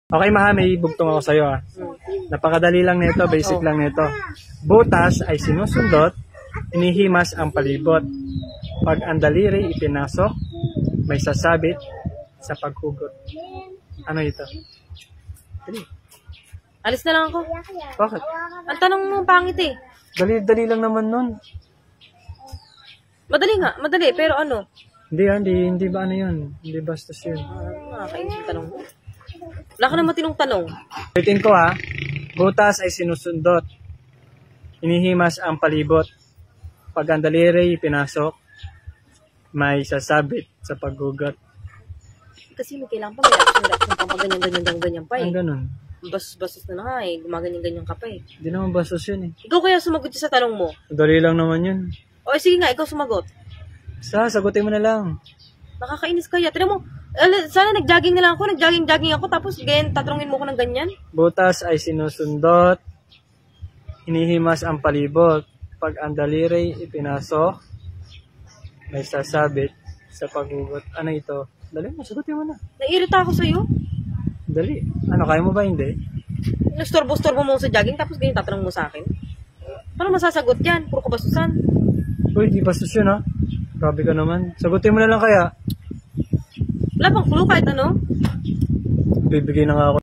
Okay, Maha, may bugtong ako sa'yo, ah. Napakadali lang nito, basic lang nito. Butas ay sinusundot, inihimas ang palibot. Pag ang daliri ipinasok, may sasabit sa paghugot. Ano ito? Dali. Alis na lang ako. Bakit? Ang tanong mo, pangit eh. Dali lang naman nun. Madali nga, madali. Pero ano? Hindi ba ano yun? Hindi bastos yun. Nakakainis yung tanong mo. Wala ka na matinong tanong. Ulitin ko, ha. Butas ay sinusundot. Inihimas ang palibot. Pag ang daliri ipinasok, may sasabit sa paghugot. Kasi may kailangan pa, may reaction pa ganyan pa eh. Ang ganun. Basos na nga eh, gumaganyan-ganyan ka pa eh. Hindi naman bastos yun eh. Ikaw kaya sumagot sa tanong mo? Dali lang naman yun. O sige nga, ikaw sumagot. Sagutin mo na lang. Nakakainis kaya. Tignan mo, sana nag-jogging na lang ako, nag-jogging ako, tapos ganyan, tatanungin mo ko ng ganyan. Butas ay sinusundot, inihimas ang palibot. Pag ang daliri ipinasok, may sasabit sa paghugot. Ano ito? Dali mo, sagutin mo na. Nairita ako sa'yo. Dali. Ano, kaya mo ba hindi? Nastorbo-storbo mo sa jogging, tapos ganyan tatanong mo sa akin. Paano masasagot yan? Puro kabasusan. Uy, di bastos yun, ha? Grabe ka naman. Sagutin mo na lang kaya. Wala bang clue kahit ano? Bibigay na nga ako.